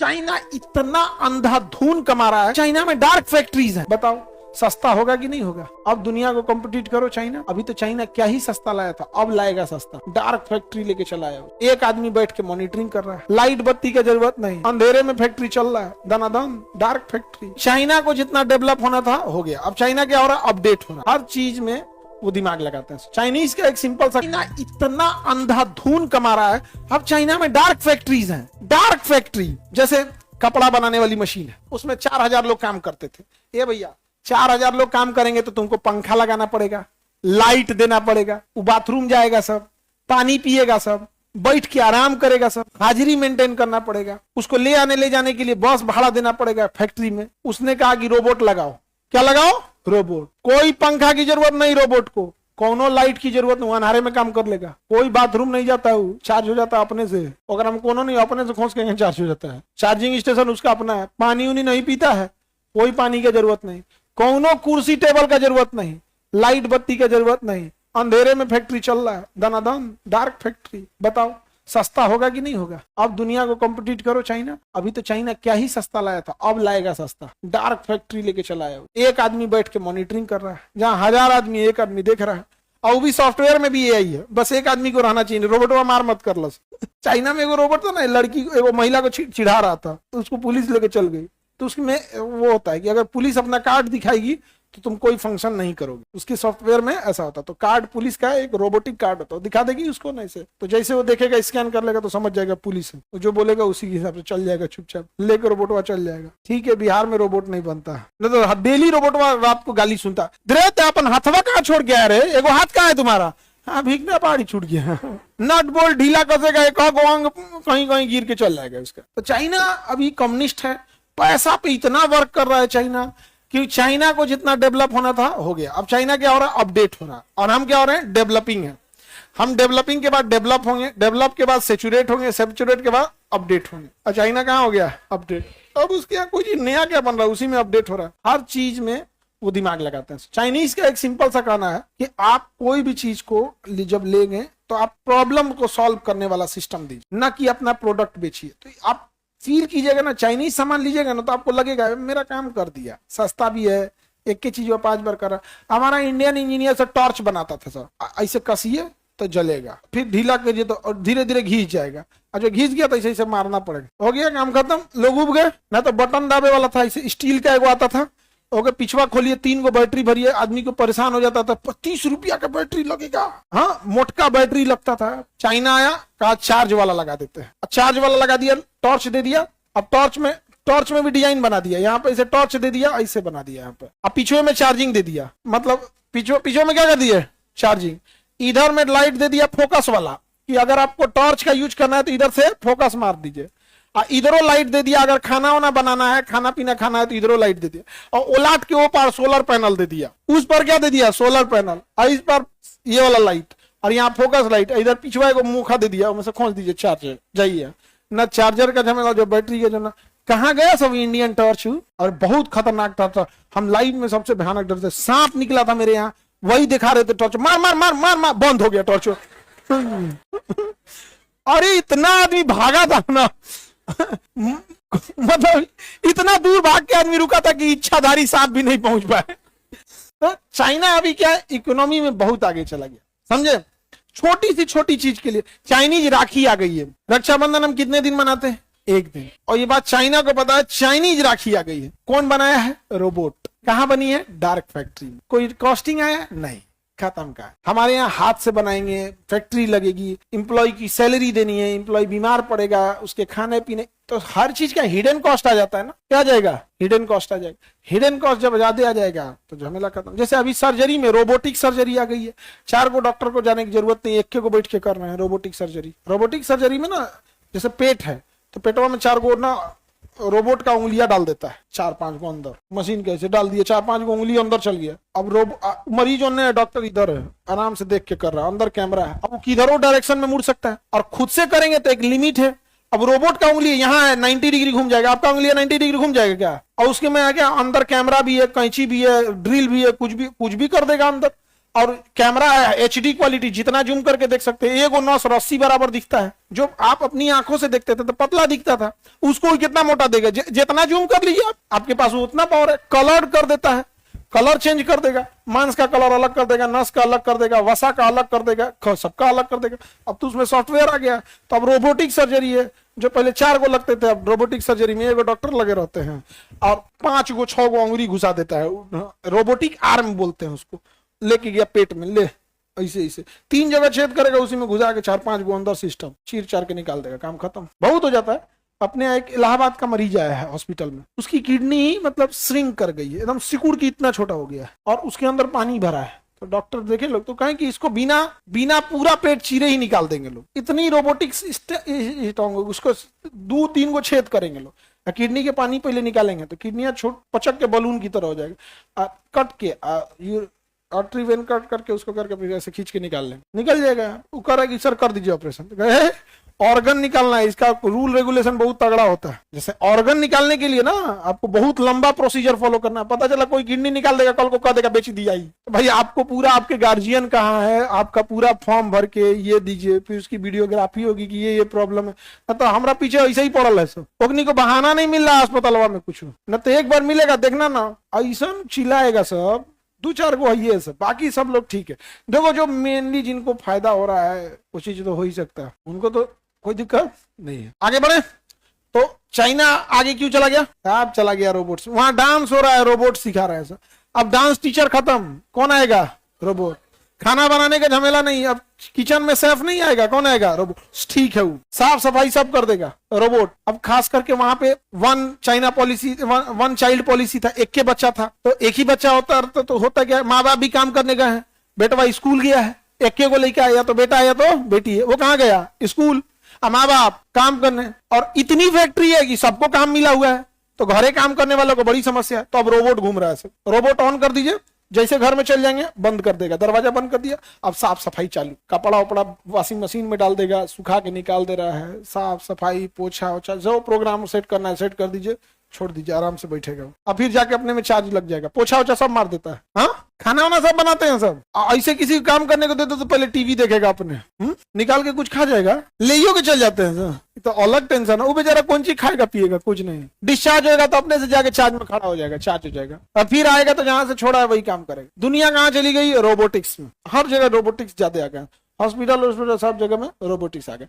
China इतना अंधाधुन कमा रहा है, चाइना में डार्क फैक्ट्रीज हैं। बताओ सस्ता होगा कि नहीं होगा? अब दुनिया को कॉम्पिटिट करो चाइना। अभी तो चाइना क्या ही सस्ता लाया था, अब लाएगा सस्ता। डार्क फैक्ट्री लेके चला है, एक आदमी बैठ के मॉनिटरिंग कर रहा है, लाइट बत्ती का जरूरत नहीं, अंधेरे में फैक्ट्री चल रहा है, दनादन डार्क फैक्ट्री। चाइना को जितना डेवलप होना था हो गया। अब चाइना क्या हो रहा है? अपडेट हो रहा है, हर चीज में वो दिमाग लगाते हैं। चाइनीज का एक सिंपल सा, चाइना इतना अंधाधुन कमा रहा है, अब चाइना में डार्क फैक्ट्रीज हैं। डार्क फैक्ट्री जैसे कपड़ा बनाने वाली मशीन है, उसमें 4000 लोग काम करते थे। ये भैया 4000 लोग काम करेंगे तो तुमको पंखा लगाना पड़ेगा, लाइट देना पड़ेगा, वो बाथरूम जाएगा सब, पानी पिएगा सब, बैठ के आराम करेगा सब, हाजिरी मेंटेन करना पड़ेगा, उसको ले आने ले जाने के लिए बस भाड़ा देना पड़ेगा फैक्ट्री में। उसने कहा कि रोबोट लगाओ। क्या लगाओ? रोबोट। कोई पंखा की जरूरत नहीं रोबोट को, कोनो लाइट की जरूरत नहीं, अंधारे में काम कर लेगा। कोई बाथरूम नहीं जाता है, चार्ज हो जाता है अपने से। अगर हम कोनो नहीं, अपने से खोज के चार्ज हो जाता है। चार्जिंग स्टेशन उसका अपना है। पानी उनी नहीं पीता है, कोई पानी की जरूरत नहीं, कोनो कुर्सी टेबल का जरूरत नहीं, लाइट बत्ती का जरूरत नहीं, अंधेरे में फैक्ट्री चल रहा है, दनादन डार्क फैक्ट्री। बताओ सस्ता होगा कि नहीं होगा? अब दुनिया को कॉम्पिटिट करो चाइना। अभी तो चाइना क्या ही सस्ता लाया था, अब लाएगा सस्ता। डार्क फैक्ट्री लेके चला है, एक आदमी बैठ के मॉनिटरिंग कर रहा है, जहां 1000 आदमी एक आदमी देख रहा है। और वो भी सॉफ्टवेयर में भी एआई है, बस एक आदमी को रहना चाहिए, रोबोट मार मत कर लो। चाइना में एगो रोबोट था ना, लड़की एगो महिला को चिढ़ा रहा था, तो उसको पुलिस लेके चल गई। तो उसमें वो होता है कि अगर पुलिस अपना कार्ड दिखाएगी तो तुम कोई फंक्शन नहीं करोगे। उसके सॉफ्टवेयर में ऐसा होता है। तो कार्ड पुलिस का एक रोबोटिक कार्ड होता है, दिखा देगी उसको नहीं से, तो जैसे वो देखेगा स्कैन कर लेगा तो समझ जाएगा पुलिस है, तो जो बोलेगा उसी के हिसाब से चल जाएगा, चुपचाप लेकर रोबोटवा चल जाएगा। ठीक है, बिहार में रोबोट नहीं बनता, नहीं तो डेली रोबोटवा रात को गाली सुनता, अपन हाथवा कहाँ छोड़ के आ रहे, एगो हाथ कहाँ है तुम्हारा? हाँ भीगना पहाड़ी छूट गया। नट बोल्ट ढीला कसेगा, एक अंग कहीं कहीं गिर के चल जाएगा उसका। तो चाइना अभी कम्युनिस्ट है, पैसा पे इतना वर्क कर रहा है चाइना कि चाइना को जितना डेवलप होना था हो गया। अब चाइना क्या हो रहा है? अपडेट हो रहा है। और हम क्या हो रहे हैं? डेवलपिंग है। हम डेवलपिंग के बाद डेवलप होंगे, डेवलप के बाद सेचुरेट होंगे, सेचुरेट के बाद अपडेट होंगे। और चाइना कहाँ हो गया? अपडेट। अब उसके यहाँ कोई नया क्या बन रहा है, उसी में अपडेट हो रहा है। हर चीज में वो दिमाग लगाते हैं। चाइनीज का एक सिंपल सा कहना है कि आप कोई भी चीज को जब लेंगे तो आप प्रॉब्लम को सॉल्व करने वाला सिस्टम दीजिए, ना कि अपना प्रोडक्ट बेचिए। तो आप फील कीजिएगा ना, चाइनीज सामान लीजिएगा ना, तो आपको लगेगा मेरा काम कर दिया, सस्ता भी है, एक की चीज 5 बार कर रहा। हमारा इंडियन इंजीनियर से टॉर्च बनाता था सर, ऐसे कसिए तो जलेगा, फिर ढीला करिए तो धीरे धीरे घिस जाएगा, और जो घिस गया तो ऐसे ऐसे मारना पड़ेगा। हो गया काम खत्म, लोग उब गए। ना तो बटन दाबे वाला था, ऐसे स्टील का एगो आता था, ओके पिछवा खोलिए, 3 गो बैटरी भरिए, आदमी को परेशान हो जाता था, 25 रुपया का बैटरी लगेगा। हाँ, मोटका बैटरी लगता था। चाइना आया, कहा चार्ज वाला लगा देते हैं। चार्ज वाला लगा दिया, टॉर्च दे दिया। अब टॉर्च में भी डिजाइन बना दिया, यहाँ पे ऐसे टॉर्च दे दिया, ऐसे बना दिया यहाँ पे। अब पीछे में चार्जिंग दे दिया, मतलब पीछे में क्या कर दिया? चार्जिंग। इधर में लाइट दे दिया फोकस वाला, कि अगर आपको टॉर्च का यूज करना है तो इधर से फोकस मार दीजिए। इधरों लाइट दे दिया, अगर खाना वाना बनाना है, खाना पीना खाना है तो इधरों लाइट दे दिया। और उलाट के ऊपर सोलर पैनल दे दिया, उस पर क्या दे दिया? सोलर पैनल, और इस पर ये वाला लाइट, और यहाँ फोकस लाइट। इधर पिछवा को मुखा दे दिया, उनमें से खोल दीजिए, चार्जर जाइए ना। चार्जर का झमेला, जो बैटरी का जो कहाँ गया सब इंडियन टॉर्च। और बहुत खतरनाक टॉर्च था, हम लाइफ में सबसे भयानक डर से सांप निकला था मेरे यहाँ, वही दिखा रहे थे टॉर्च, मार मार मार मार मार, बंद हो गया टॉर्च। अरे इतना आदमी भागा था ना, मतलब इतना दूर भाग के आदमी रुका था कि इच्छाधारी सांप भी नहीं पहुंच पाए। तो चाइना अभी क्या है, इकोनॉमी में बहुत आगे चला गया, समझे। छोटी सी छोटी चीज के लिए चाइनीज राखी आ गई है। रक्षाबंधन हम कितने दिन मनाते हैं? 1 दिन। और ये बात चाइना को पता है, चाइनीज राखी आ गई है। कौन बनाया है? रोबोट। कहां बनी है? Dark factory. कोई कॉस्टिंग आया? नहीं, खत्म का। हमारे यहाँ हाथ से बनाएंगे, फैक्ट्री लगेगी, एम्प्लॉय की सैलरी देनी है, एम्प्लॉय बीमार पड़ेगा, उसके खाने पीने, तो हर चीज का हिडन कॉस्ट आ जाता है ना। क्या आ जाएगा? हिडन कॉस्ट आ जाएगा। हिडन कॉस्ट जब ज्यादा आ जाएगा तो झमेला खत्म। जैसे अभी सर्जरी में रोबोटिक सर्जरी आ गई है, 4 गो डॉक्टर को जाने की जरूरत नहीं, एक को बैठ के कर रहे हैं रोबोटिक सर्जरी। रोबोटिक सर्जरी में ना, जैसे पेट है तो पेटवा में 4 गो ना रोबोट का उंगलियां डाल देता है, 4-5 गो अंदर, मशीन कैसे डाल दिए, 4-5 गो उंगली अंदर चल गया। अब मरीजों ने, डॉक्टर इधर है, आराम से देख के कर रहा है, अंदर कैमरा है, अब किधरों डायरेक्शन में मुड़ सकता है। और खुद से करेंगे तो एक लिमिट है। अब रोबोट का उंगली यहाँ है, 90 डिग्री घूम जाएगा, आपका उंगली 90 डिग्री घूम जाएगा क्या? और उसके में क्या, अंदर कैमरा भी है, कैंची भी है, ड्रिल भी है, कुछ भी कर देगा अंदर। और कैमरा है HD क्वालिटी, जितना जूम करके देख सकते हैं। एगो नस रस्सी बराबर दिखता है, जो आप अपनी आंखों से देखते थे तो पतला दिखता था, उसको कितना मोटा देगा, जितना जूम कर लीजिए आपके पास उतना पावर है। कलर कर देता है, कलर चेंज कर देगा, मांस का कलर अलग कर देगा, नस का अलग कर देगा, वसा का अलग कर देगा, सबका अलग कर देगा। अब तो उसमें सॉफ्टवेयर आ गया। तो अब रोबोटिक सर्जरी है, जो पहले 4 गो लगते थे, अब रोबोटिक सर्जरी में 1 डॉक्टर लगे रहते हैं और 5 गो 6 गो अंगुरी घुसा देता है। रोबोटिक आर्म बोलते हैं उसको। लेके गया पेट में, ले ऐसे ऐसे 3 जगह छेद करेगा, उसी में घुसा के 4-5 गो अंदर सिस्टम चीर चार के निकाल देगा, काम खत्म। बहुत हो जाता है। अपने एक इलाहाबाद का मरीज आया है हॉस्पिटल में, उसकी किडनी मतलब श्रिंक कर गई है, एकदम सिकुड़ की इतना छोटा हो गया है और उसके अंदर पानी भरा है। तो डॉक्टर देखे लोग तो कहें कि इसको बिना पूरा पेट चीरे ही निकाल देंगे लोग, इतनी रोबोटिक्स उसको 2-3 गो छेद करेंगे लोग। किडनी के पानी पहले निकालेंगे तो किडनियां छोट पचक के बलून की तरह हो जाएगा। कट के आर्टरी वेन कट करके उसको करके फिर ऐसे खींच के निकाल लेंगे, निकल जाएगा। वो कह रहा है कि सर कर दीजिए ऑपरेशन। ऑर्गन निकालना है, इसका रूल रेगुलेशन बहुत तगड़ा होता है। जैसे ऑर्गन निकालने के लिए ना आपको बहुत लंबा प्रोसीजर फॉलो करना है। पता चला कोई किडनी निकाल देगा, कल को कह देगा बेच दिया ही। तो भाई आपको पूरा, आपके गार्जियन कहाँ है, आपका पूरा फॉर्म भर के ये दीजिए, फिर उसकी वीडियोग्राफी होगी कि ये प्रॉब्लम है। तो हमारा पीछे ऐसे ही पड़ल है सब, ओकनी को बहाना नहीं मिल रहा अस्पताल में कुछ न, तो एक बार मिलेगा देखना ना, ऐसा चिल्लाएगा सब। 2-4 गो है सब, बाकी सब लोग ठीक है। देखो जो मेनली जिनको फायदा हो रहा है वो चीज तो हो ही सकता है, उनको तो कोई दिक्कत नहीं है। आगे बढ़े तो चाइना आगे क्यों चला गया? अब चला गया रोबोट्स। वहां डांस हो रहा है, रोबोट सिखा रहा है सर। अब डांस टीचर खत्म, कौन आएगा? रोबोट। खाना बनाने का झमेला नहीं, अब किचन में शेफ नहीं आएगा, कौन आएगा? रोबोट। ठीक है, वो साफ सफाई सब कर देगा रोबोट। अब खास करके वहां पे वन चाइल्ड पॉलिसी था, एक के बच्चा था तो एक ही बच्चा होता तो होता क्या, माँ बाप भी काम करने गए हैं, बेटवा स्कूल गया है, एक के को लेकर आया तो बेटा आया तो बेटी है, वो कहाँ गया? स्कूल। माँ बाप काम करने, और इतनी फैक्ट्री है कि सबको काम मिला हुआ है, तो घरे काम करने वालों को बड़ी समस्या है। तो अब रोबोट घूम रहा है सब। रोबोट ऑन कर दीजिए, जैसे घर में चल जाएंगे बंद कर देगा, दरवाजा बंद कर दिया, अब साफ सफाई चालू, कपड़ा उपड़ा वॉशिंग मशीन में डाल देगा, सुखा के निकाल दे रहा है, साफ सफाई पोछा ओछा जो प्रोग्राम सेट करना है सेट कर दीजिए, छोड़ दीजिए, आराम से बैठेगा। अब फिर जाके अपने में चार्ज लग जाएगा, पोछा ओछा सब मार देता है। हाँ, खाना वाना सब बनाते हैं सब। ऐसे किसी काम करने को दे दो तो पहले टीवी देखेगा अपने, निकाल के कुछ खा जाएगा, ले के चल जाते हैं सर। तो अलग टेंशन है, वो बेचारा कौन चीज खाएगा पिएगा, कुछ नहीं। डिस्चार्ज होगा तो अपने से जाके चार्ज में खड़ा हो जाएगा, चार्ज हो जाएगा, और फिर आएगा तो जहां से छोड़ा है वही काम करेगा। दुनिया कहाँ चली गई? रोबोटिक्स में। हर जगह रोबोटिक्स ज्यादा आ गया, हॉस्पिटल सब जगह में रोबोटिक्स आ गया।